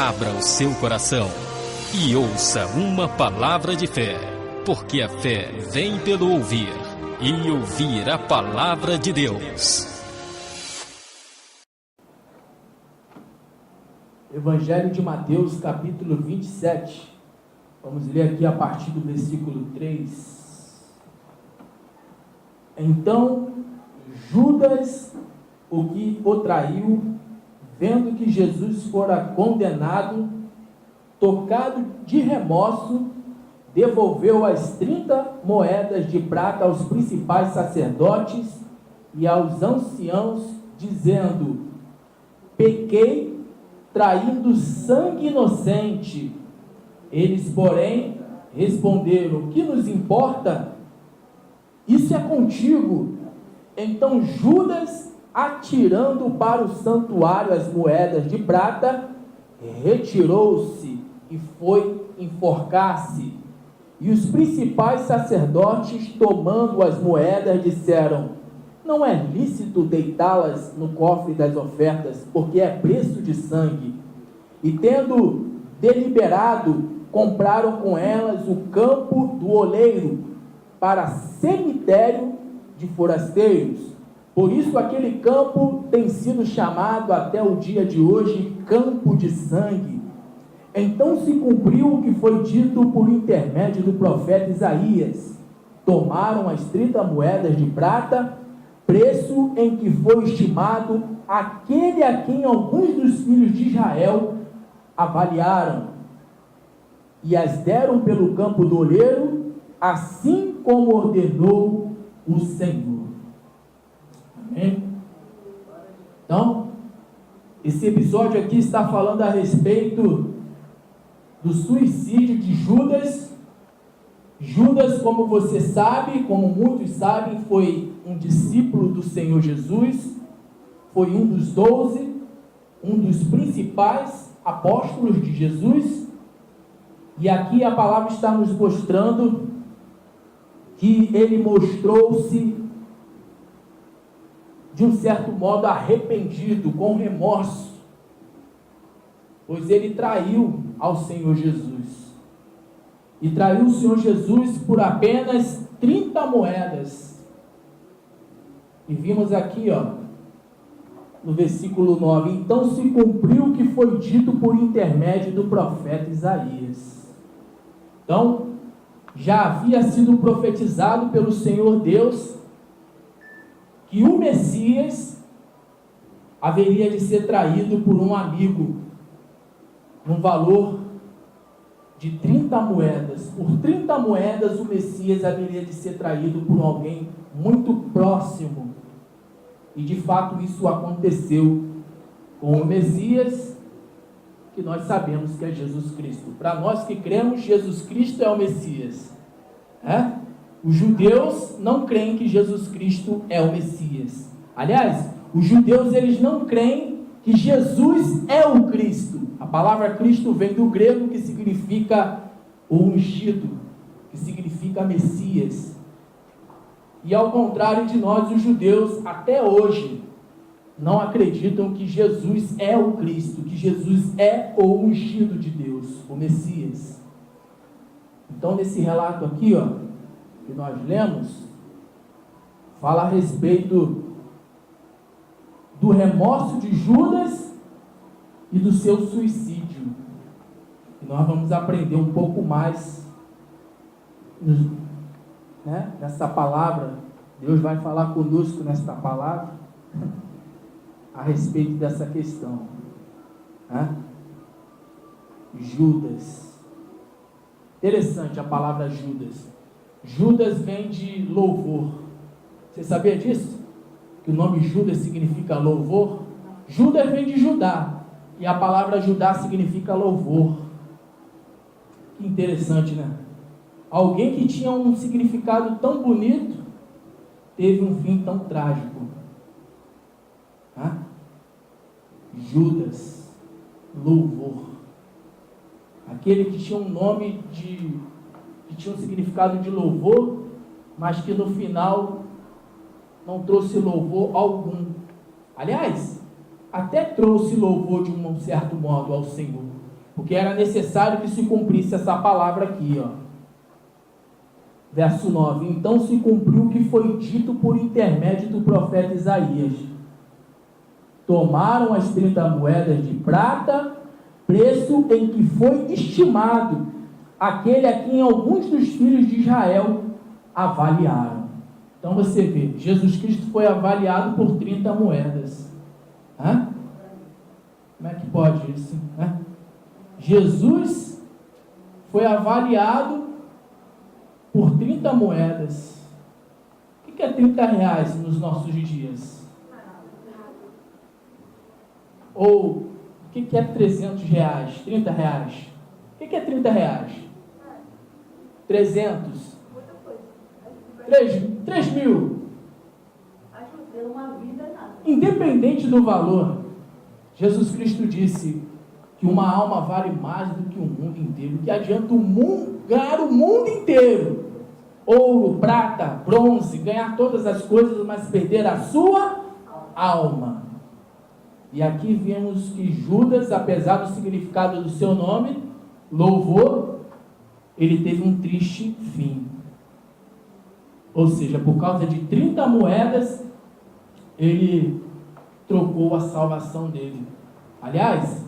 Abra o seu coração e ouça uma palavra de fé, porque a fé vem pelo ouvir, e ouvir a palavra de Deus. Evangelho de Mateus, capítulo 27. Vamos ler aqui a partir do versículo 3. Então, Judas, o que o traiu, vendo que Jesus fora condenado, tocado de remorso, devolveu as 30 moedas de prata aos principais sacerdotes e aos anciãos, dizendo: pequei, traindo sangue inocente. Eles, porém, responderam: que nos importa? Isso é contigo. Então Judas, atirando para o santuário as moedas de prata, retirou-se e foi enforcar-se. E os principais sacerdotes, tomando as moedas, disseram: não é lícito deitá-las no cofre das ofertas, porque é preço de sangue. E tendo deliberado, compraram com elas o campo do oleiro para cemitério de forasteiros. Por isso aquele campo tem sido chamado até o dia de hoje campo de sangue. Então se cumpriu o que foi dito por intermédio do profeta Isaías: tomaram as 30 moedas de prata, preço em que foi estimado aquele a quem alguns dos filhos de Israel avaliaram, e as deram pelo campo do oleiro, assim como ordenou o Senhor. Amém? Então, esse episódio aqui está falando a respeito do suicídio de Judas. Judas, como você sabe, como muitos sabem, foi um discípulo do Senhor Jesus, foi um dos 12, um dos principais apóstolos de Jesus, e aqui a palavra está nos mostrando que ele mostrou-se, de um certo modo, arrependido, com remorso, pois ele traiu ao Senhor Jesus. E traiu o Senhor Jesus por apenas 30 moedas. E vimos aqui, no versículo 9: então se cumpriu o que foi dito por intermédio do profeta Isaías. Então, já havia sido profetizado pelo Senhor Deus que o Messias haveria de ser traído por um amigo, num valor de 30 moedas. Por 30 moedas o Messias haveria de ser traído por alguém muito próximo. E de fato isso aconteceu com o Messias, que nós sabemos que é Jesus Cristo. Para nós que cremos, Jesus Cristo é o Messias. Os judeus não creem que Jesus Cristo é o Messias. Aliás, os judeus, eles não creem que Jesus é o Cristo. A palavra Cristo vem do grego, que significa o ungido, que significa Messias. E ao contrário de nós, os judeus, até hoje, não acreditam que Jesus é o Cristo, que Jesus é o ungido de Deus, o Messias. Então, nesse relato aqui, que nós lemos, fala a respeito do remorso de Judas e do seu suicídio. E nós vamos aprender um pouco mais, nessa palavra. Deus vai falar conosco nesta palavra a respeito dessa questão. Judas. Interessante a palavra Judas. Judas vem de louvor. Você sabia disso? Que o nome Judas significa louvor? Judas vem de Judá, e a palavra Judá significa louvor. Que interessante, né? Alguém que tinha um significado tão bonito, teve um fim tão trágico. Judas, louvor. Aquele que tinha um nome que tinha um significado de louvor, mas que no final não trouxe louvor algum. Aliás, até trouxe louvor de um certo modo ao Senhor, porque era necessário que se cumprisse essa palavra aqui, ó. Verso 9: então se cumpriu o que foi dito por intermédio do profeta Isaías. Tomaram as 30 moedas de prata, preço em que foi estimado aquele a quem alguns dos filhos de Israel avaliaram. Então você vê, Jesus Cristo foi avaliado por 30 moedas. Hã? Como é que pode isso? Hã? Jesus foi avaliado por 30 moedas. O que é 30 reais nos nossos dias? Ou o que é 300 reais? 30 reais? O que é 30 reais? 300? 3 mil. Independente do valor, Jesus Cristo disse que uma alma vale mais do que o mundo inteiro. Que adianta ganhar o mundo inteiro, ouro, prata, bronze, ganhar todas as coisas, mas perder a sua alma. E aqui vemos que Judas, apesar do significado do seu nome, louvor, ele teve um triste fim. Ou seja, por causa de 30 moedas, ele trocou a salvação dele. Aliás,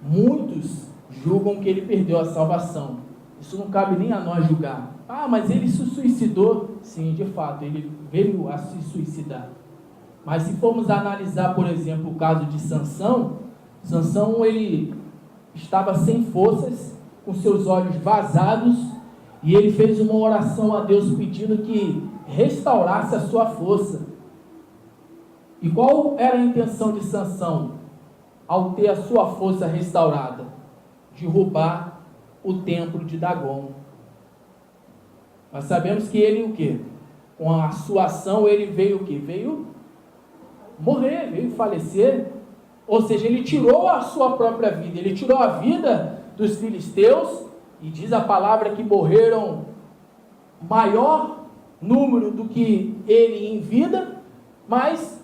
muitos julgam que ele perdeu a salvação. Isso não cabe nem a nós julgar. Ah, mas ele se suicidou. Sim, de fato, ele veio a se suicidar. Mas se formos analisar, por exemplo, o caso de Sansão, ele estava sem forças, com seus olhos vazados, e ele fez uma oração a Deus pedindo que restaurasse a sua força. E qual era a intenção de Sansão ao ter a sua força restaurada? Derrubar o templo de Dagon. Nós sabemos que ele o quê? Com a sua ação ele veio o quê? Veio morrer, veio falecer. Ou seja, ele tirou a sua própria vida, ele tirou a vida dos filisteus, e diz a palavra que morreram maior número do que ele em vida, mas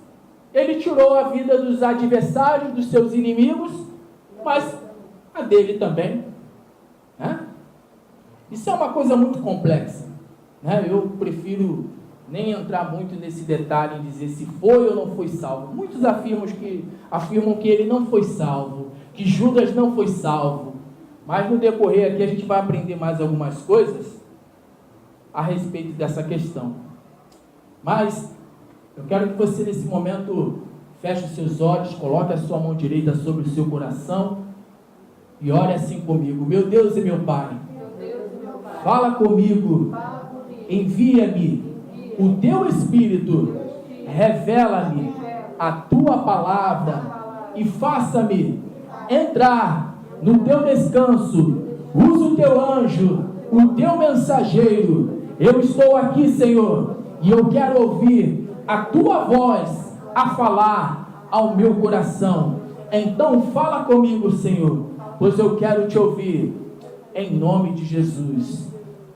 ele tirou a vida dos adversários, dos seus inimigos, mas a dele também, né? Isso é uma coisa muito complexa, né? Eu prefiro nem entrar muito nesse detalhe em dizer se foi ou não foi salvo. Muitos afirmam que ele não foi salvo, que Judas não foi salvo, mas no decorrer aqui a gente vai aprender mais algumas coisas a respeito dessa questão. Mas eu quero que você nesse momento feche os seus olhos, coloque a sua mão direita sobre o seu coração e ore assim comigo. Meu Deus e meu Pai, fala comigo, envia-me o teu Espírito, revela-me a tua palavra e faça-me entrar no teu descanso. Usa o teu anjo, o teu mensageiro. Eu estou aqui, Senhor, e eu quero ouvir a tua voz a falar ao meu coração. Então fala comigo, Senhor, pois eu quero te ouvir, em nome de Jesus.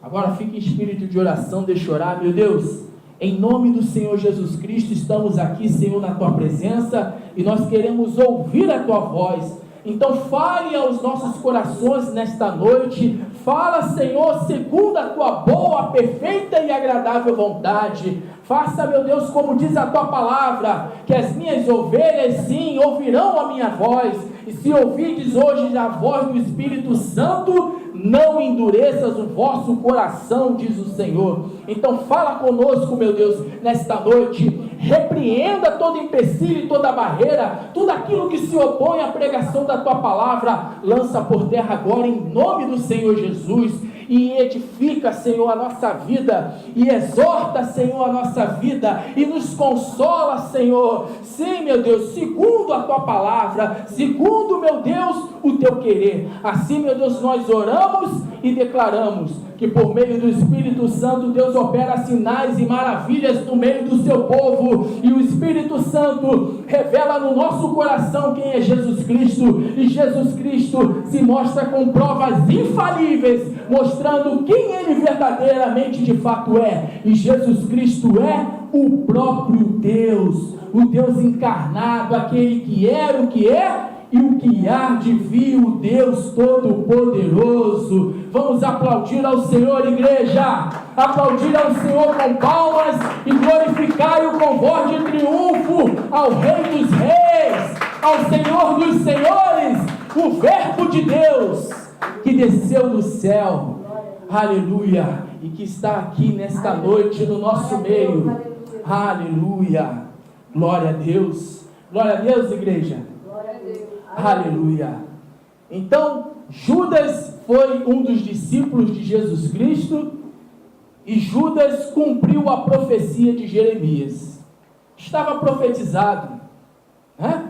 Agora fique em espírito de oração, deixa eu orar. Meu Deus, em nome do Senhor Jesus Cristo, estamos aqui, Senhor, na tua presença, e nós queremos ouvir a tua voz. Então fale aos nossos corações nesta noite. Fala, Senhor, segundo a tua boa, perfeita e agradável vontade. Faça, meu Deus, como diz a tua palavra, que as minhas ovelhas sim ouvirão a minha voz, e se ouvides hoje a voz do Espírito Santo, não endureças o vosso coração, diz o Senhor. Então fala conosco, meu Deus, nesta noite. Repreenda todo empecilho e toda barreira, tudo aquilo que se opõe à pregação da tua palavra, lança por terra agora em nome do Senhor Jesus, e edifica, Senhor, a nossa vida, e exorta, Senhor, a nossa vida, e nos consola, Senhor, sim, meu Deus, segundo a tua palavra, segundo, meu Deus, o teu querer. Assim, meu Deus, nós oramos e declaramos que por meio do Espírito Santo, Deus opera sinais e maravilhas no meio do seu povo, e o Espírito Santo revela no nosso coração quem é Jesus Cristo, e Jesus Cristo se mostra com provas infalíveis, mostrando quem ele verdadeiramente de fato é, e Jesus Cristo é o próprio Deus, o Deus encarnado, aquele que era, o que é e o que há de vir o Deus Todo-Poderoso. Vamos aplaudir ao Senhor, igreja, aplaudir ao Senhor com palmas e glorificar-o com voz de triunfo ao Rei dos Reis, ao Senhor dos Senhores, o Verbo de Deus que desceu do céu, aleluia, e que está aqui nesta noite no nosso meio, aleluia, glória a Deus, igreja, aleluia. Então, Judas foi um dos discípulos de Jesus Cristo, e Judas cumpriu a profecia de Jeremias. Estava profetizado, né?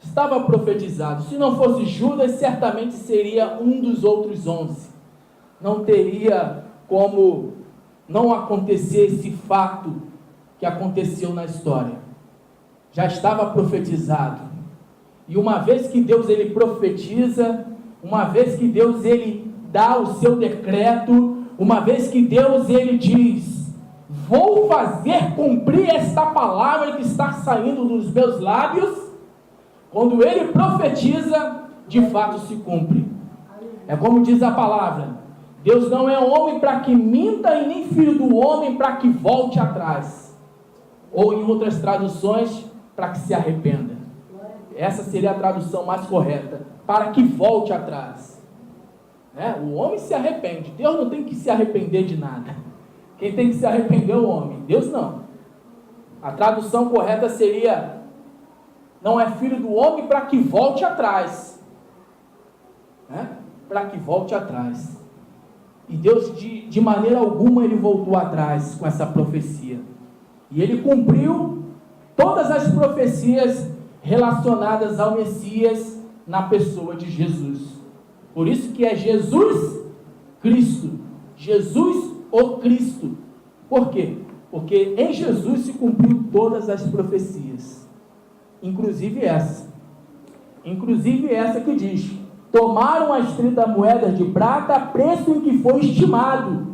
Estava profetizado. Se não fosse Judas, certamente seria um dos outros 11. Não teria como não acontecer esse fato que aconteceu na história. Já estava profetizado. E uma vez que Deus ele profetiza, uma vez que Deus ele dá o seu decreto, uma vez que Deus ele diz: vou fazer cumprir esta palavra que está saindo dos meus lábios, quando ele profetiza, de fato se cumpre. É como diz a palavra: Deus não é homem para que minta, e nem filho do homem para que volte atrás. Ou em outras traduções, para que se arrependa. Essa seria a tradução mais correta, para que volte atrás. O homem se arrepende, Deus não tem que se arrepender de nada. Quem tem que se arrepender é o homem, Deus não. A tradução correta seria: não é filho do homem para que volte atrás. Para que volte atrás. E Deus de maneira alguma ele voltou atrás com essa profecia. E ele cumpriu todas as profecias relacionadas ao Messias na pessoa de Jesus. Por isso que é Jesus Cristo. Jesus o Cristo. Por quê? Porque em Jesus se cumpriu todas as profecias. Inclusive essa que diz: tomaram as 30 moedas de prata, preço em que foi estimado,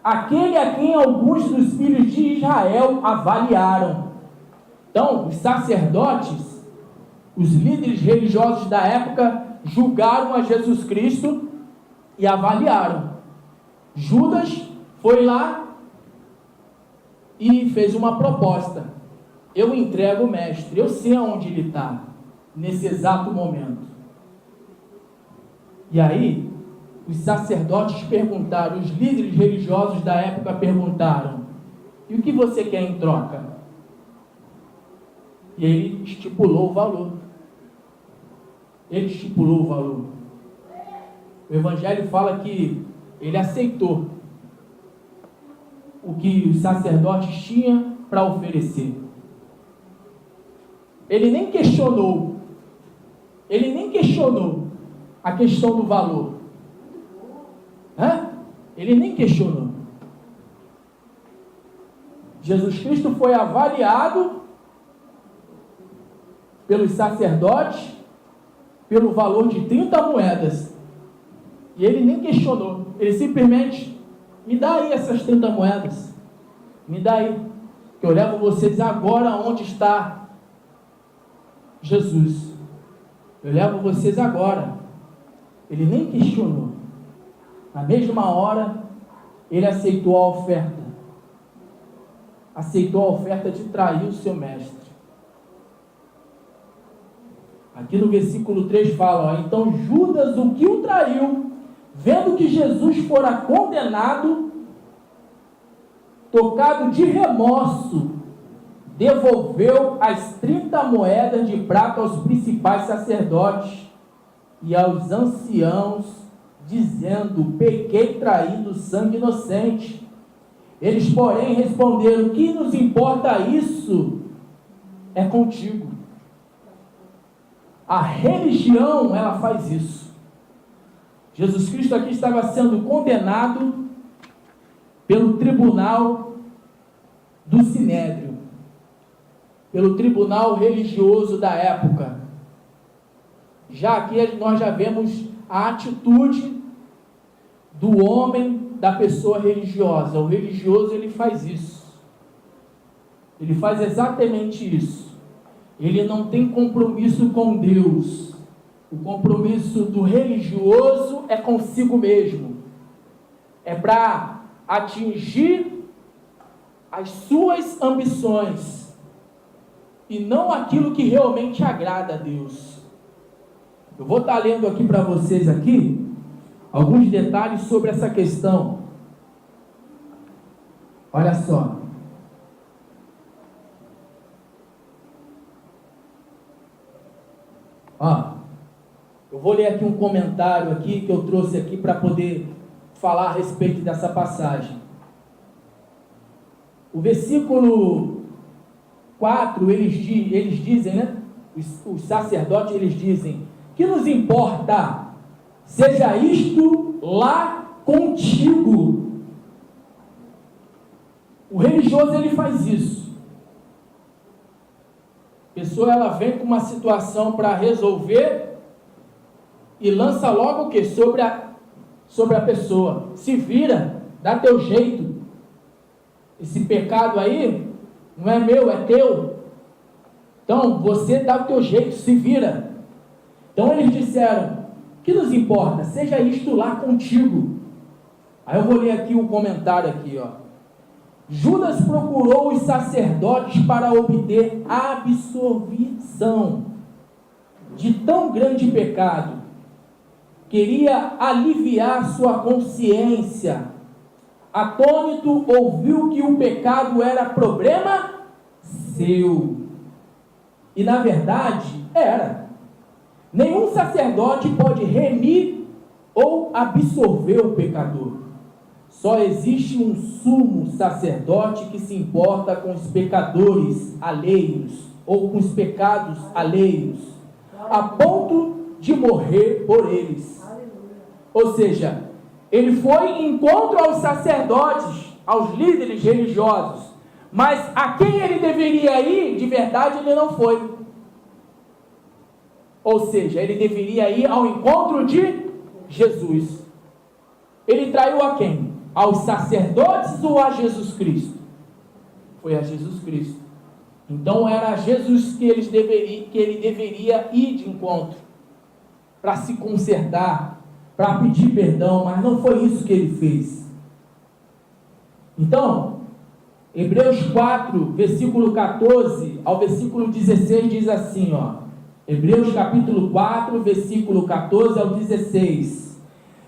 aquele a quem alguns dos filhos de Israel avaliaram. Então, os sacerdotes, os líderes religiosos da época, julgaram a Jesus Cristo e avaliaram. Judas foi lá e fez uma proposta: eu entrego o mestre, eu sei aonde ele está, nesse exato momento. E aí, os sacerdotes perguntaram, os líderes religiosos da época perguntaram: e o que você quer em troca? E ele estipulou o valor. O Evangelho fala que ele aceitou o que os sacerdotes tinham para oferecer. Ele nem questionou a questão do valor. Ele nem questionou. Jesus Cristo foi avaliado pelos sacerdotes pelo valor de 30 moedas. E ele nem questionou. Ele simplesmente: me dá aí essas 30 moedas. Me dá aí, que eu levo vocês agora onde está Jesus. Eu levo vocês agora. Ele nem questionou. Na mesma hora, ele aceitou a oferta. Aceitou a oferta de trair o seu mestre. Aqui no versículo 3 fala: então Judas, o que o traiu, vendo que Jesus fora condenado, tocado de remorso, devolveu as 30 moedas de prata aos principais sacerdotes e aos anciãos, dizendo: pequei traindo sangue inocente. Eles, porém, responderam: que nos importa isso? É contigo. A religião, ela faz isso. Jesus Cristo aqui estava sendo condenado pelo tribunal do Sinédrio, pelo tribunal religioso da época. Já aqui nós já vemos a atitude do homem, da pessoa religiosa. O religioso, ele faz isso. Ele faz exatamente isso. Ele não tem compromisso com Deus. O compromisso do religioso é consigo mesmo. É para atingir as suas ambições e não aquilo que realmente agrada a Deus. Eu vou estar lendo aqui para vocês aqui alguns detalhes sobre essa questão. Olha só. Eu vou ler aqui um comentário aqui que eu trouxe aqui para poder falar a respeito dessa passagem. O versículo 4, eles dizem, né? Os sacerdotes, eles dizem: que nos importa, seja isto lá contigo. O religioso, ele faz isso. A pessoa, ela vem com uma situação para resolver e lança logo o que? Sobre a pessoa. Se vira, dá teu jeito. Esse pecado aí não é meu, é teu. Então, você dá o teu jeito, se vira. Então, eles disseram: que nos importa? Seja isto lá contigo. Aí eu vou ler aqui um comentário aqui, ó. Judas procurou os sacerdotes para obter absolvição de tão grande pecado. Queria aliviar sua consciência. Atônito, ouviu que o pecado era problema seu. E na verdade, era. Nenhum sacerdote pode remir ou absolver o pecador. Só existe um sumo sacerdote que se importa com os pecadores alheios, ou com os pecados alheios, a ponto de morrer por eles. Ou seja, ele foi em encontro aos sacerdotes, aos líderes religiosos, mas a quem ele deveria ir, de verdade, ele não foi. Ou seja, ele deveria ir ao encontro de Jesus. Ele traiu a quem? Aos sacerdotes ou a Jesus Cristo? Foi a Jesus Cristo. Então era a Jesus que ele deveria ir de encontro, para se consertar, para pedir perdão, mas não foi isso que ele fez. Então, Hebreus 4, versículo 14 ao versículo 16 diz assim, ó. Hebreus capítulo 4, versículo 14 ao 16.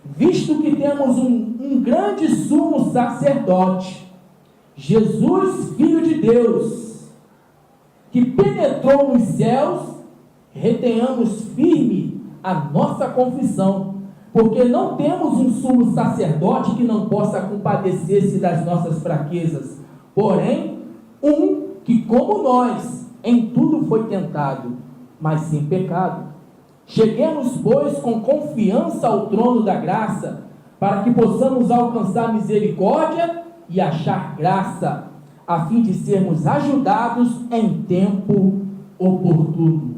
Visto que temos um grande sumo sacerdote, Jesus, Filho de Deus, que penetrou nos céus, retenhamos firme a nossa confissão, porque não temos um sumo sacerdote que não possa compadecer-se das nossas fraquezas, porém, um que, como nós, em tudo foi tentado, mas sem pecado. Cheguemos, pois, com confiança ao trono da graça, para que possamos alcançar misericórdia e achar graça, a fim de sermos ajudados em tempo oportuno.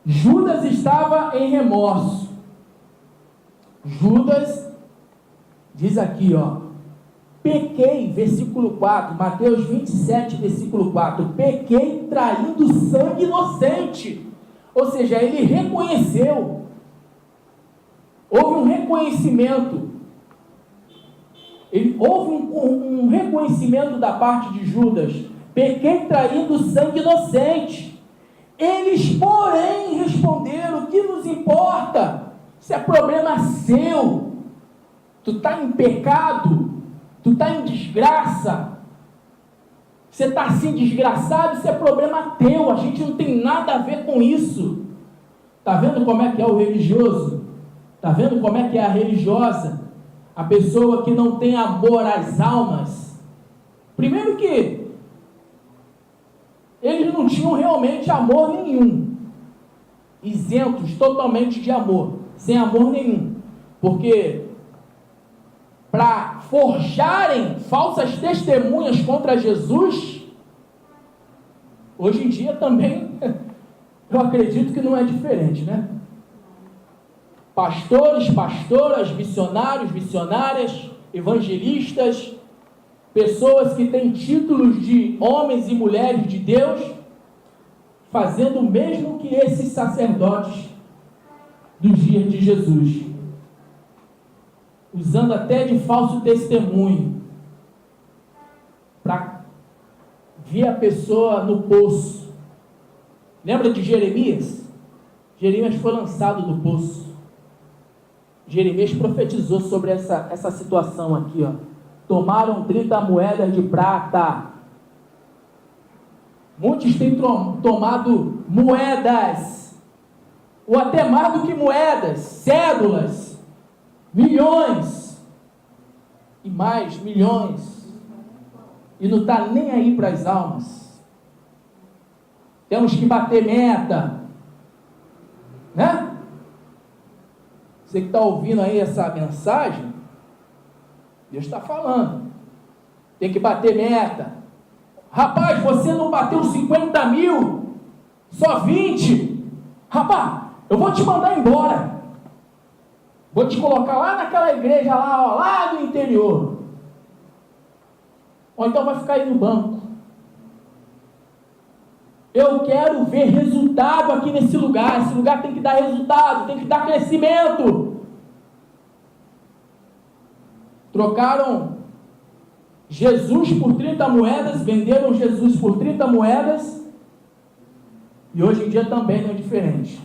Judas estava em remorso. Judas diz aqui, ó, pequei, versículo 4, Mateus 27, versículo 4, pequei traindo sangue inocente. Ou seja, ele reconheceu, houve um reconhecimento, houve um reconhecimento da parte de Judas, pequei traindo sangue inocente. Eles, porém, responderam: o que nos importa? Isso é problema seu. Tu está em pecado, tu está em desgraça, você está assim desgraçado, isso é problema teu, a gente não tem nada a ver com isso. Está vendo como é que é o religioso? Está vendo como é que é a religiosa? A pessoa que não tem amor às almas. Primeiro que eles não tinham realmente amor nenhum, isentos totalmente de amor, sem amor nenhum, porque para forjarem falsas testemunhas contra Jesus, hoje em dia também, eu acredito que não é diferente, né? Pastores, pastoras, missionários, missionárias, evangelistas, pessoas que têm títulos de homens e mulheres de Deus, fazendo o mesmo que esses sacerdotes dos dias de Jesus, usando até de falso testemunho, para ver a pessoa no poço. Lembra de Jeremias? Jeremias foi lançado do poço. Jeremias profetizou sobre essa situação aqui, ó. Tomaram 30 moedas de prata. Muitos têm tomado moedas, ou até mais do que moedas, cédulas, milhões, e mais milhões, e não está nem aí para as almas. Temos que bater meta, né? Você que está ouvindo aí essa mensagem, Deus está falando, tem que bater meta. Rapaz, você não bateu 50 mil, só 20, rapaz, eu vou te mandar embora, vou te colocar lá naquela igreja lá, ó, lá do interior, ou então vai ficar aí no banco. Eu quero ver resultado aqui nesse lugar. Esse lugar tem que dar resultado, tem que dar crescimento. Trocaram Jesus por 30 moedas, venderam Jesus por 30 moedas, e hoje em dia também não é diferente.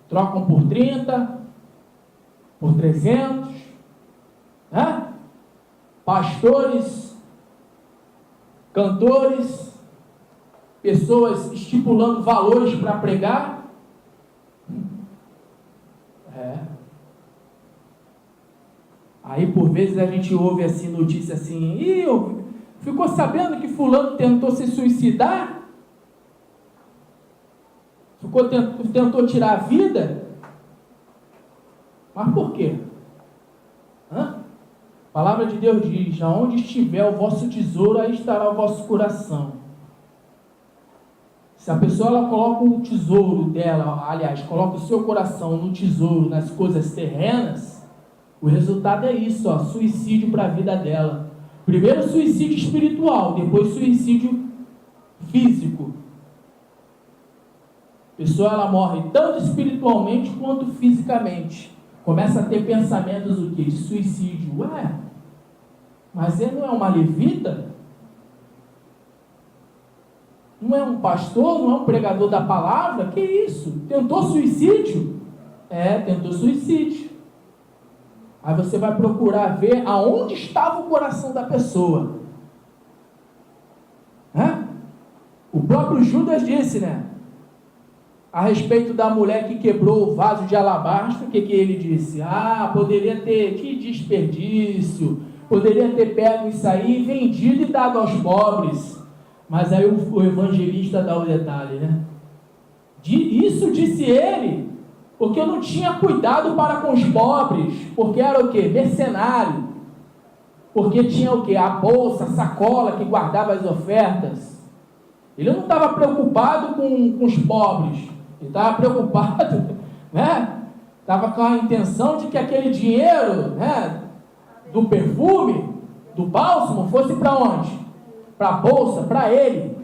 Trocam por 30, por 300, né? Pastores, cantores, pessoas estipulando valores para pregar. Aí por vezes a gente ouve assim, notícia assim, ficou sabendo que fulano tentou se suicidar? Tentou tirar a vida? Mas por quê? A palavra de Deus diz: aonde estiver o vosso tesouro, aí estará o vosso coração. Se a pessoa ela coloca o tesouro dela, aliás, coloca o seu coração no tesouro, nas coisas terrenas, o resultado é isso, ó, suicídio para a vida dela. Primeiro suicídio espiritual, depois suicídio físico. A pessoa ela morre tanto espiritualmente quanto fisicamente. Começa a ter pensamentos o quê? De suicídio. Mas ele não é uma levita? Não é um pastor? Não é um pregador da palavra? Que isso? Tentou suicídio? Tentou suicídio. Aí você vai procurar ver aonde estava o coração da pessoa. O próprio Judas disse, né? A respeito da mulher que quebrou o vaso de alabastro, o que ele disse? Poderia ter, que desperdício, poderia ter pego isso aí, vendido e dado aos pobres. Mas aí o evangelista dá o detalhe, né? Isso disse ele, porque eu não tinha cuidado para com os pobres, porque era o quê? Mercenário, porque tinha o quê? A bolsa, a sacola que guardava as ofertas. Ele não estava preocupado com os pobres, ele estava preocupado, né? Estava com a intenção de que aquele dinheiro, né, do perfume, do bálsamo, fosse para onde? Para a bolsa, para ele,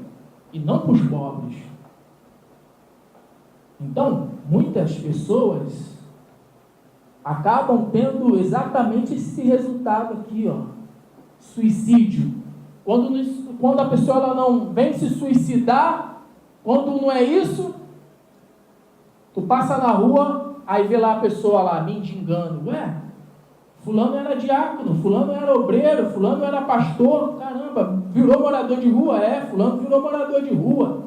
e não para os pobres. Então, muitas pessoas acabam tendo exatamente esse resultado aqui, ó, suicídio. Quando a pessoa ela não vem se suicidar, quando não é isso, tu passa na rua, aí vê lá a pessoa lá mendigando. Fulano era diácono, fulano era obreiro, fulano era pastor, caramba, virou morador de rua, fulano virou morador de rua.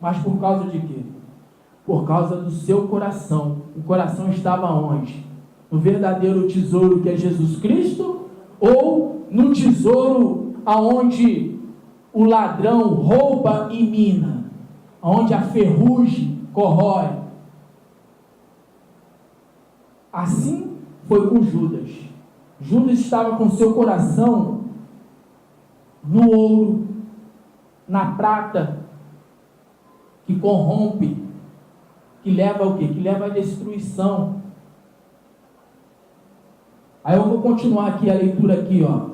Mas por causa de quê? Por causa do seu coração. O coração estava onde? No verdadeiro tesouro que é Jesus Cristo? Ou no tesouro aonde o ladrão rouba e mina? Onde a ferrugem corrói? Assim foi com Judas. Judas estava com seu coração no ouro, na prata, que corrompe, que leva ao quê? Que leva à destruição. Aí eu vou continuar aqui a leitura aqui, ó.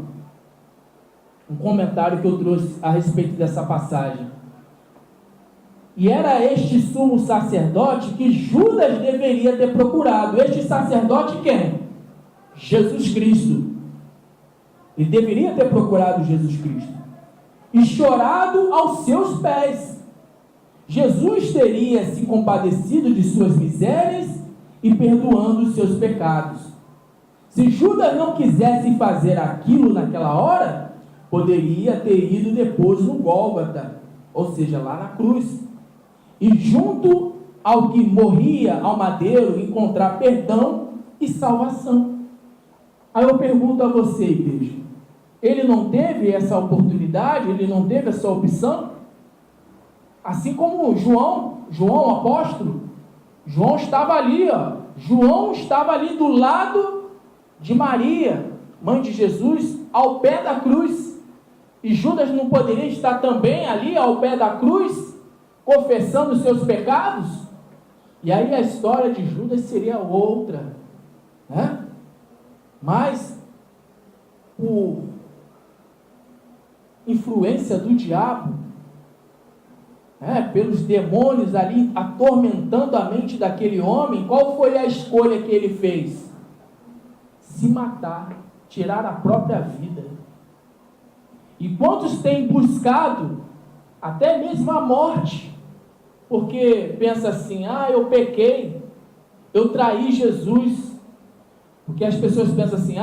Um comentário que eu trouxe a respeito dessa passagem. E era este sumo sacerdote que Judas deveria ter procurado. Este sacerdote quem? Jesus Cristo. Ele deveria ter procurado Jesus Cristo e chorado aos seus pés. Jesus teria se compadecido de suas misérias e perdoando os seus pecados. Se Judas não quisesse fazer aquilo naquela hora, poderia ter ido depois no Gólgota, ou seja, lá na cruz, e junto ao que morria ao madeiro encontrar perdão e salvação. Aí eu pergunto a você, igreja, ele não teve essa oportunidade, ele não teve essa opção? Assim como João apóstolo, João estava ali, João estava ali do lado de Maria, mãe de Jesus, ao pé da cruz, e Judas não poderia estar também ali ao pé da cruz, confessando os seus pecados? E aí a história de Judas seria outra, né? Mas, por influência do diabo, pelos demônios ali atormentando a mente daquele homem, qual foi a escolha que ele fez? Se matar, tirar a própria vida. E quantos têm buscado até mesmo a morte, porque pensa assim, eu pequei, eu traí Jesus, porque as pessoas pensam assim,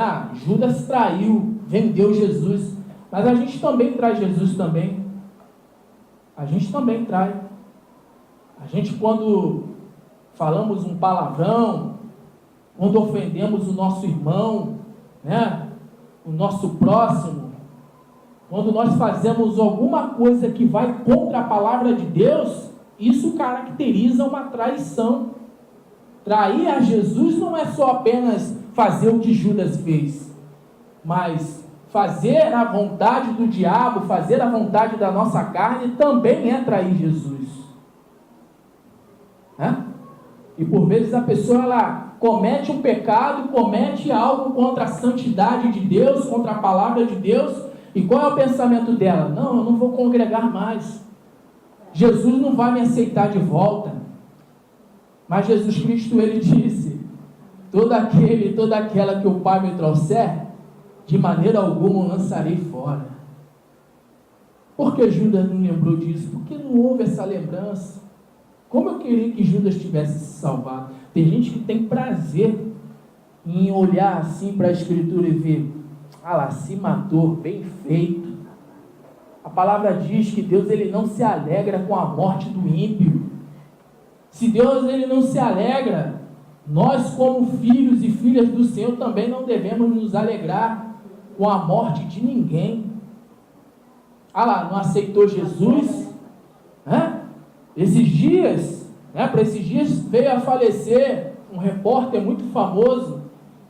Judas traiu, vendeu Jesus, mas a gente também trai Jesus também, a gente também trai, a gente quando falamos um palavrão, quando ofendemos o nosso irmão, o nosso próximo, quando nós fazemos alguma coisa que vai contra a palavra de Deus, isso caracteriza uma traição. Trair a Jesus não é só apenas fazer o que Judas fez, mas fazer a vontade do diabo, fazer a vontade da nossa carne, também é trair Jesus. E por vezes a pessoa ela comete um pecado, comete algo contra a santidade de Deus, contra a palavra de Deus, e qual é o pensamento dela? Não, eu não vou congregar mais, Jesus não vai me aceitar de volta. Mas Jesus Cristo, ele disse, todo aquela que o Pai me trouxer, de maneira alguma eu lançarei fora. Por que Judas não lembrou disso? Porque não houve essa lembrança. Como eu queria que Judas tivesse se salvado. Tem gente que tem prazer em olhar assim para a Escritura e ver, se matou, bem feito. A palavra diz que Deus ele não se alegra com a morte do ímpio. Se Deus ele não se alegra, nós como filhos e filhas do Senhor também não devemos nos alegrar com a morte de ninguém. Não aceitou Jesus? Esses dias, para esses dias veio a falecer um repórter muito famoso,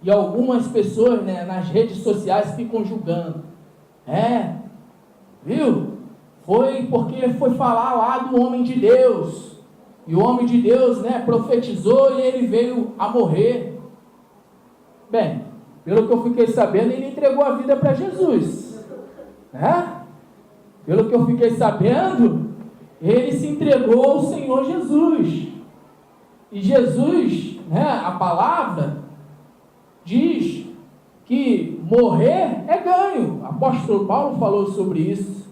e algumas pessoas nas redes sociais ficam julgando. Viu? Foi porque foi falar lá do homem de Deus, e o homem de Deus profetizou e ele veio a morrer. Bem, pelo que eu fiquei sabendo, ele entregou a vida para Jesus, pelo que eu fiquei sabendo, ele se entregou ao Senhor Jesus, e Jesus, a palavra diz que morrer é ganho. O apóstolo Paulo falou sobre isso.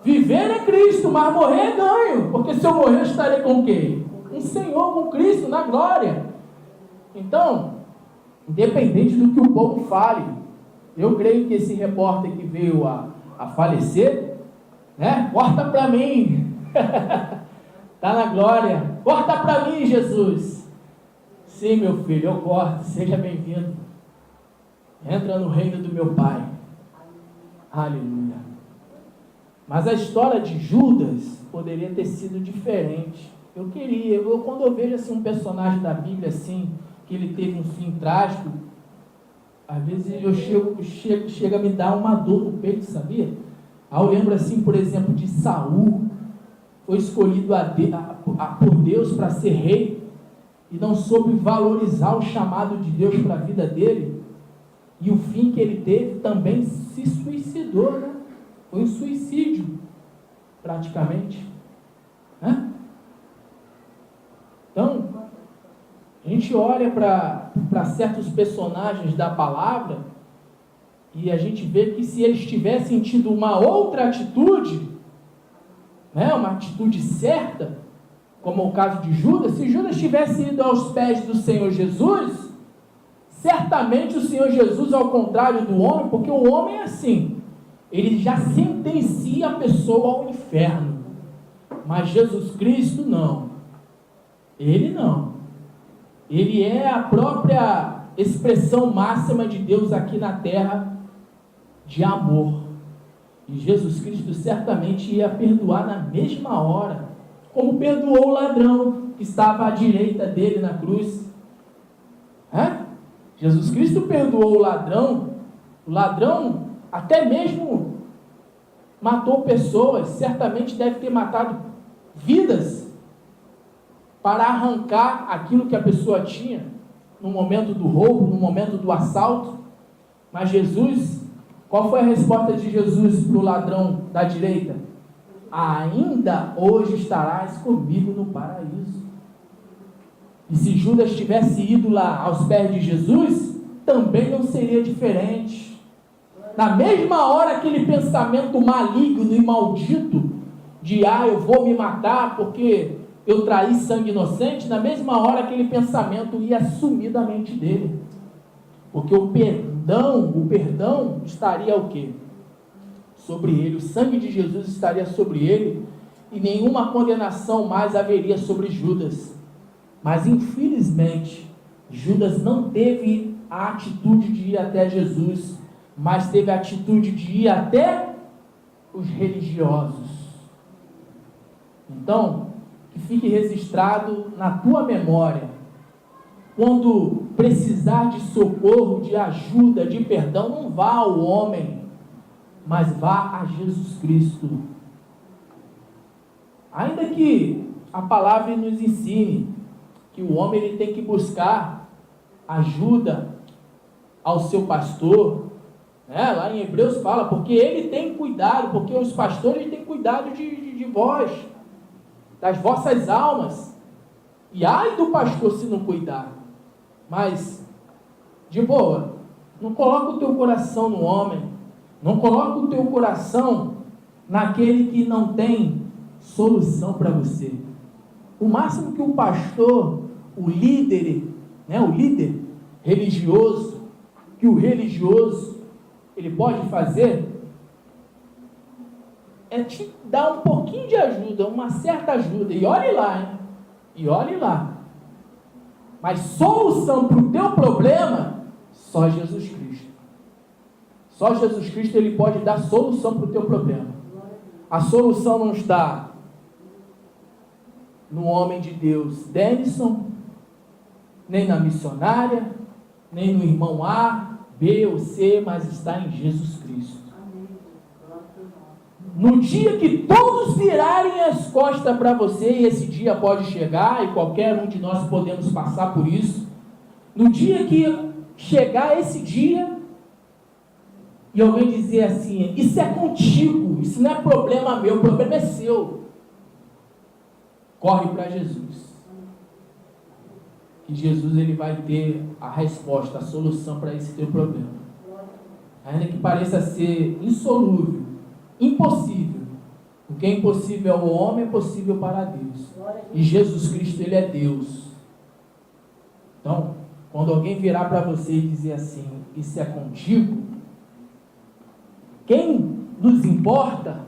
Viver é Cristo, mas morrer é ganho, porque se eu morrer eu estarei com quem? Um Senhor, com Cristo na glória. Então, independente do que o povo fale, eu creio que esse repórter que veio a falecer, corta para mim, está na glória, corta para mim, Jesus. Sim, meu filho, eu corto, seja bem-vindo, entra no reino do meu Pai. Aleluia. Mas a história de Judas poderia ter sido diferente. Quando eu vejo assim, um personagem da Bíblia assim, que ele teve um fim trágico, às vezes chega a me dar uma dor no peito, sabia? Eu lembro assim, por exemplo, de Saul, foi escolhido por Deus para ser rei, e não soube valorizar o chamado de Deus para a vida dele, e o fim que ele teve também se suicidou, Foi um suicídio, praticamente. Então, a gente olha para certos personagens da palavra e a gente vê que se eles tivessem tido uma outra atitude, né, uma atitude certa, como o caso de Judas, se Judas tivesse ido aos pés do Senhor Jesus, certamente o Senhor Jesus, ao contrário do homem, porque o homem é assim, ele já sentencia a pessoa ao inferno, mas Jesus Cristo não, ele não, ele é a própria expressão máxima de Deus aqui na terra, de amor, e Jesus Cristo certamente ia perdoar na mesma hora, como perdoou o ladrão que estava à direita dele na cruz. Jesus Cristo perdoou o ladrão até mesmo matou pessoas, certamente deve ter matado vidas, para arrancar aquilo que a pessoa tinha, no momento do roubo, no momento do assalto. Mas Jesus, qual foi a resposta de Jesus para o ladrão da direita? Ainda hoje estarás comigo no paraíso. E se Judas tivesse ido lá aos pés de Jesus, também não seria diferente. Na mesma hora, aquele pensamento maligno e maldito de eu vou me matar porque eu traí sangue inocente, na mesma hora aquele pensamento ia sumir da mente dele. Porque o perdão estaria o quê? Sobre ele, o sangue de Jesus estaria sobre ele, e nenhuma condenação mais haveria sobre Judas. Mas infelizmente, Judas não teve a atitude de ir até Jesus, mas teve a atitude de ir até os religiosos. Então, que fique registrado na tua memória, quando precisar de socorro, de ajuda, de perdão, não vá ao homem, mas vá a Jesus Cristo. Ainda que a palavra nos ensine que o homem ele tem que buscar ajuda ao seu pastor, né? Lá em Hebreus fala, porque ele tem cuidado, porque os pastores têm cuidado de vós, das vossas almas, e ai do pastor se não cuidar. Mas, de boa, não coloca o teu coração no homem, não coloca o teu coração naquele que não tem solução para você. O máximo que o pastor, o líder religioso, que o religioso, ele pode fazer, é te dar um pouquinho de ajuda, uma certa ajuda, e olhe lá, hein? E olhe lá. Mas solução para o teu problema, só Jesus Cristo. Só Jesus Cristo ele pode dar solução para o teu problema. A solução não está no homem de Deus Denison, nem na missionária, nem no irmão A, B ou C, mas está em Jesus Cristo. No dia que todos virarem as costas para você, e esse dia pode chegar, e qualquer um de nós podemos passar por isso, no dia que chegar esse dia, e alguém dizer assim, isso é contigo, isso não é problema meu, o problema é seu, corre para Jesus. E Jesus ele vai ter a resposta, a solução para esse teu problema. Ainda que pareça ser insolúvel, impossível. O que é impossível ao homem é possível para Deus. E Jesus Cristo, ele é Deus. Então, quando alguém virar para você e dizer assim, isso é contigo, quem nos importa,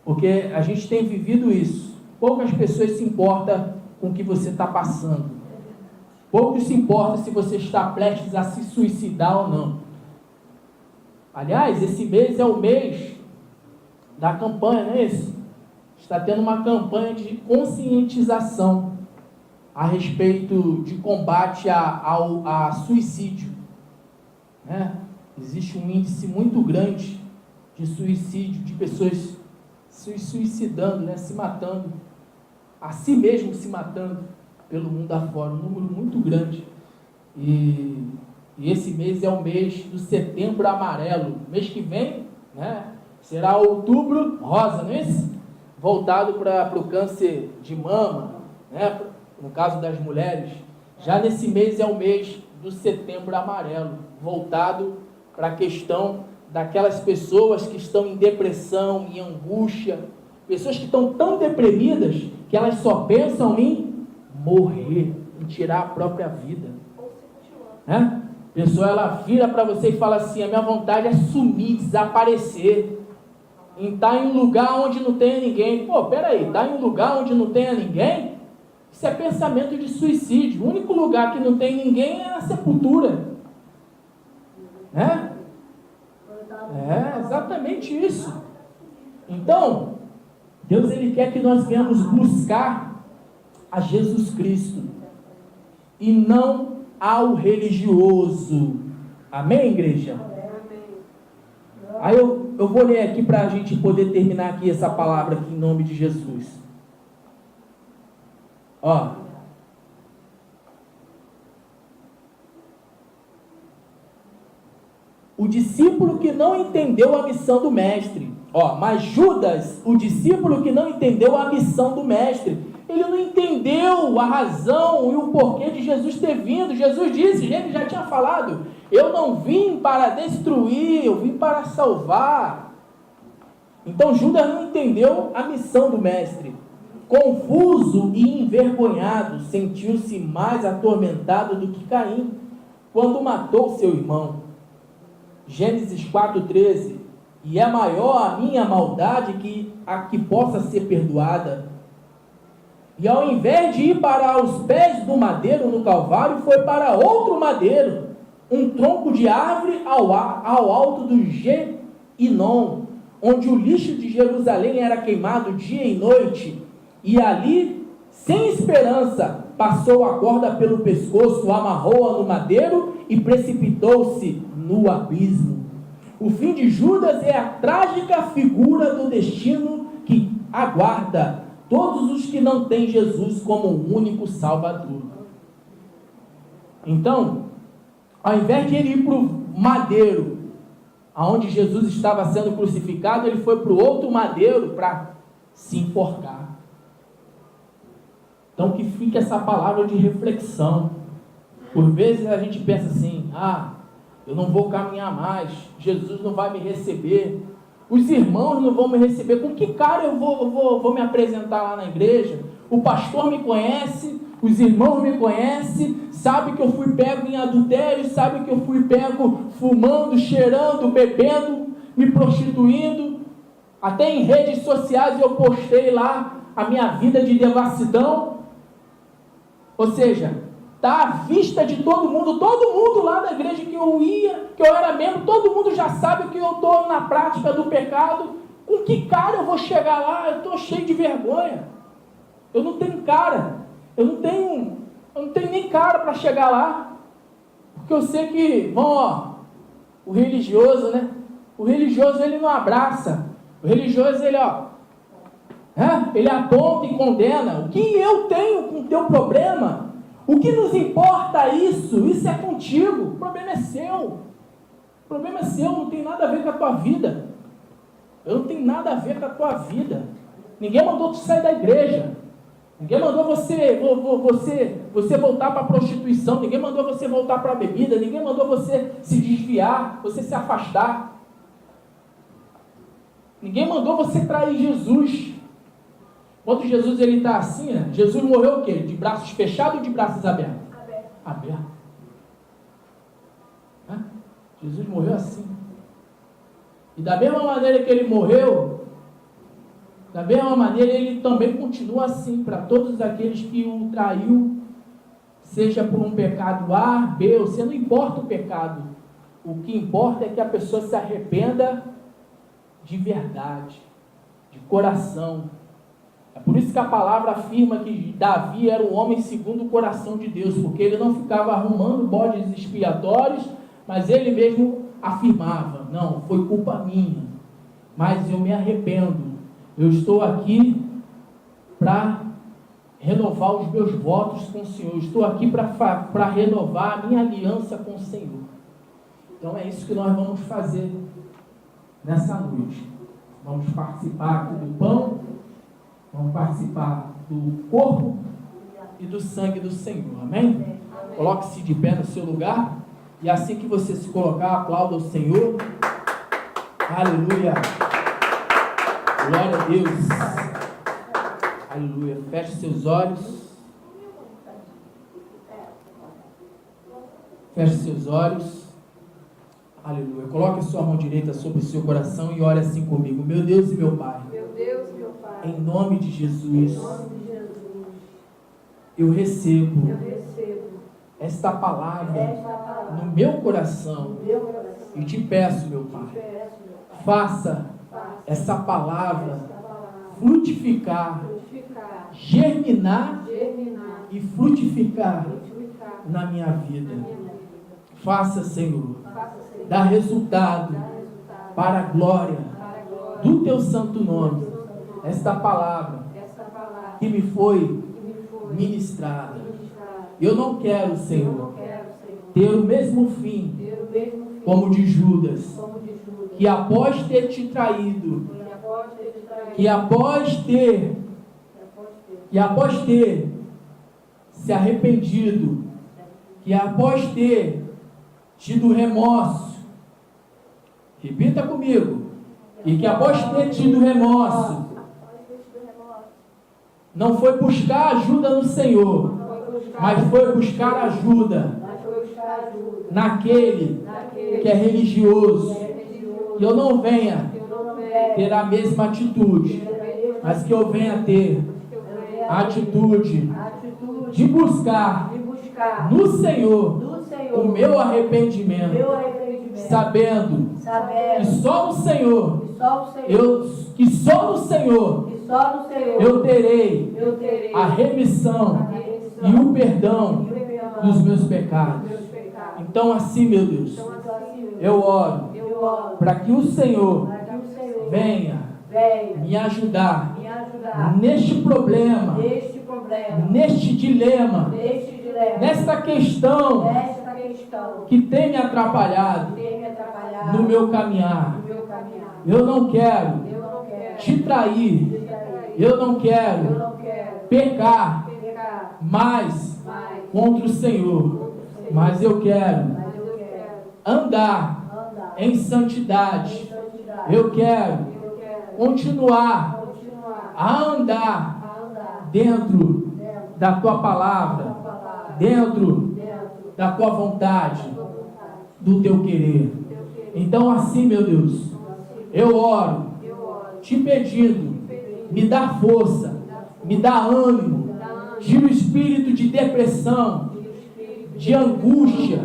porque a gente tem vivido isso, poucas pessoas se importam com o que você está passando. Poucos se importam se você está prestes a se suicidar ou não. Aliás, esse mês é o mês da campanha, não é isso? Está tendo uma campanha de conscientização a respeito de combate a suicídio, né? Existe um índice muito grande de suicídio, de pessoas se suicidando, né? Se matando, a si mesmo se matando pelo mundo afora, um número muito grande. E esse mês é o mês do Setembro Amarelo. Mês que vem, né, será Outubro Rosa, não é isso? Voltado para o câncer de mama, né, no caso das mulheres, já nesse mês é o mês do Setembro Amarelo, voltado para a questão daquelas pessoas que estão em depressão, em angústia, pessoas que estão tão deprimidas que elas só pensam em morrer, em tirar a própria vida. Né? A pessoa, ela vira para você e fala assim: a minha vontade é sumir, desaparecer, em estar em um lugar onde não tenha ninguém. Pô, peraí, estar em um lugar onde não tenha ninguém? Isso é pensamento de suicídio. O único lugar que não tem ninguém é a sepultura. Né? É exatamente isso. Então, Deus, Ele quer que nós venhamos buscar a Jesus Cristo e não ao religioso. Amém, igreja? Aí eu vou ler aqui para a gente poder terminar aqui essa palavra aqui em nome de Jesus. Ó. O discípulo que não entendeu a missão do mestre. Ó, mas Judas, o discípulo que não entendeu a missão do mestre, ele não entendeu a razão e o porquê de Jesus ter vindo. Jesus disse, ele já tinha falado: eu não vim para destruir, eu vim para salvar. Então Judas não entendeu a missão do mestre. Confuso e envergonhado, sentiu-se mais atormentado do que Caim, quando matou seu irmão. Gênesis 4,13. E é maior a minha maldade que a que possa ser perdoada. E ao invés de ir para os pés do madeiro no Calvário, foi para outro madeiro, um tronco de árvore ao alto do Geinom, onde o lixo de Jerusalém era queimado dia e noite, e ali, sem esperança, passou a corda pelo pescoço, amarrou-a no madeiro e precipitou-se no abismo. O fim de Judas é a trágica figura do destino que aguarda todos os que não têm Jesus como o único Salvador. Então, ao invés de ele ir para o madeiro, aonde Jesus estava sendo crucificado, ele foi para o outro madeiro para se enforcar. Então, que fique essa palavra de reflexão. Por vezes a gente pensa assim: eu não vou caminhar mais, Jesus não vai me receber, os irmãos não vão me receber, com que cara eu vou me apresentar lá na igreja? O pastor me conhece, os irmãos me conhecem, sabe que eu fui pego em adultério, sabe que eu fui pego fumando, cheirando, bebendo, me prostituindo, até em redes sociais eu postei lá a minha vida de devassidão. Ou seja, está à vista de todo mundo lá da igreja que eu ia, que eu era membro, todo mundo já sabe que eu estou na prática do pecado. Com que cara eu vou chegar lá? Eu estou cheio de vergonha, eu não tenho cara, eu não tenho nem cara para chegar lá, porque eu sei que o religioso, né? O religioso, ele não abraça, o religioso, ele aponta e condena. O que eu tenho com o teu problema? O que nos importa isso? Isso é contigo, o problema é seu. O problema é seu, não tem nada a ver com a tua vida. Eu não tenho nada a ver com a tua vida. Ninguém mandou tu sair da igreja. Ninguém mandou você voltar para a prostituição. Ninguém mandou você voltar para a bebida. Ninguém mandou você se desviar, você se afastar. Ninguém mandou você trair Jesus. Quando Jesus está assim, né? Jesus morreu o quê? De braços fechados ou de braços abertos? Aberto. Jesus morreu assim. E da mesma maneira que ele morreu, da mesma maneira ele também continua assim para todos aqueles que o traiu, seja por um pecado A, B ou C, não importa o pecado. O que importa é que a pessoa se arrependa de verdade, de coração. É por isso que a palavra afirma que Davi era um homem segundo o coração de Deus, porque ele não ficava arrumando bodes expiatórios, mas ele mesmo afirmava: não, foi culpa minha, mas eu me arrependo, eu estou aqui para renovar os meus votos com o Senhor, estou aqui para renovar a minha aliança com o Senhor. Então é isso que nós vamos fazer nessa noite. Vamos participar aqui do pão, vamos participar do corpo e e do sangue do Senhor. Amém? Coloque-se de pé no seu lugar. E assim que você se colocar, aplauda o Senhor. Aleluia. Glória a Deus. Aleluia. Feche seus olhos. Feche seus olhos. Aleluia. Coloque a sua mão direita sobre o seu coração e ore assim comigo. Meu Deus e meu Pai. Meu Deus e meu Pai. Em nome de Jesus. Em nome de Jesus. Eu recebo Esta palavra no meu coração. no meu coração. E te peço, meu Pai, Peço, meu Pai, faça essa palavra esta palavra frutificar, frutificar, germinar germinar, e frutificar frutificar na minha vida. na minha vida. Faça, Senhor, Faça, Senhor, dá resultado dar resultado para a glória para a glória do teu santo nome. Esta palavra esta palavra que me foi que me foi ministrada. ministrada. Eu não quero, Eu não Senhor, quero, Senhor, ter o mesmo fim ter o mesmo fim como de Judas, como de Judas, que após ter te traído, que após ter te traído, que após ter se arrependido, que após ter tido remorso, repita comigo, e que após ter tido remorso, não foi buscar ajuda no Senhor, mas foi buscar ajuda naquele que é religioso. Que eu não venha ter a mesma atitude, mas que eu venha ter a atitude de buscar no Senhor o meu arrependimento, sabendo que só no Senhor, que só no Senhor eu terei a remissão e o perdão dos meus pecados. Então assim, meu Deus, eu oro para que o Senhor venha me ajudar neste problema, neste dilema, nesta questão que tem me atrapalhado no meu caminhar. Eu não quero te trair, eu não quero pecar mais contra o Senhor, mas eu quero andar em santidade. Eu quero continuar a andar dentro da tua palavra, dentro da tua vontade, do teu querer. Então assim, meu Deus, eu oro te pedindo, me dá força, me dá ânimo, tira o espírito de depressão, de angústia,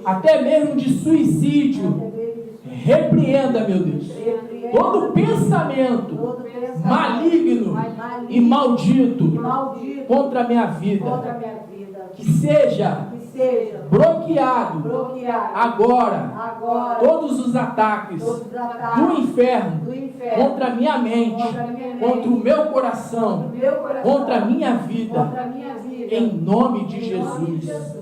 até mesmo de suicídio. Repreenda, meu Deus, todo pensamento maligno e maldito contra a minha vida, que seja bloqueado agora todos os ataques do inferno contra a minha mente, contra o meu coração, contra a minha vida, em nome de Jesus.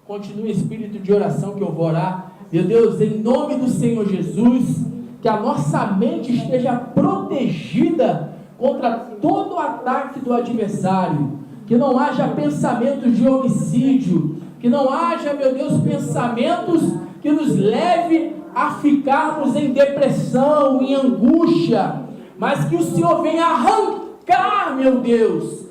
Continue o espírito de oração que eu vou orar. Meu Deus, em nome do Senhor Jesus, que a nossa mente esteja protegida contra todo o ataque do adversário, que não haja pensamentos de homicídio, que não haja, meu Deus, pensamentos que nos leve a ficarmos em depressão, em angústia, mas que o Senhor venha arrancar, meu Deus,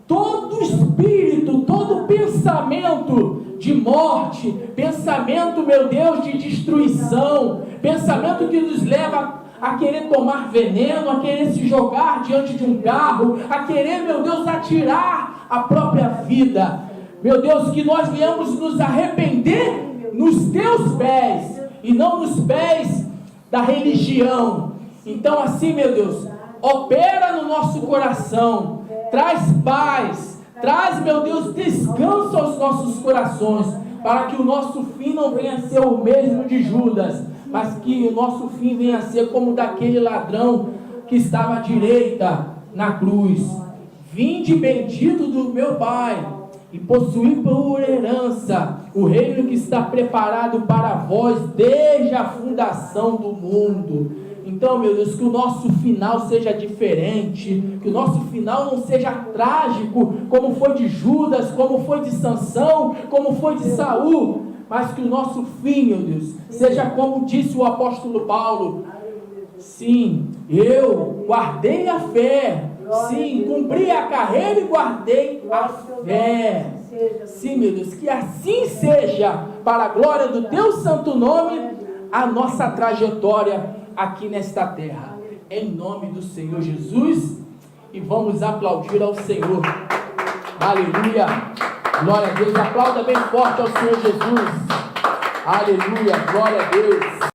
todo espírito, todo pensamento de morte, pensamento, meu Deus, de destruição, pensamento que nos leva a querer tomar veneno, a querer se jogar diante de um carro, a querer, meu Deus, atirar a própria vida. Meu Deus, que nós venhamos nos arrepender nos teus pés e não nos pés da religião. Então assim, meu Deus, opera no nosso coração, traz paz, traz, meu Deus, descanso aos nossos corações, para que o nosso fim não venha a ser o mesmo de Judas, mas que o nosso fim venha a ser como daquele ladrão que estava à direita na cruz. Vinde bendito do meu Pai, e possuí por herança o reino que está preparado para vós desde a fundação do mundo. Então, meu Deus, que o nosso final seja diferente, que o nosso final não seja trágico, como foi de Judas, como foi de Sansão, como foi de Saul, mas que o nosso fim, meu Deus, seja como disse o apóstolo Paulo: sim, eu guardei a fé, sim, cumpri a carreira e guardei a fé. Sim, meu Deus, que assim seja, para a glória do teu santo nome, a nossa trajetória aqui nesta terra, em nome do Senhor Jesus. E vamos aplaudir ao Senhor. Aleluia, glória a Deus. Aplauda bem forte ao Senhor Jesus. Aleluia, glória a Deus.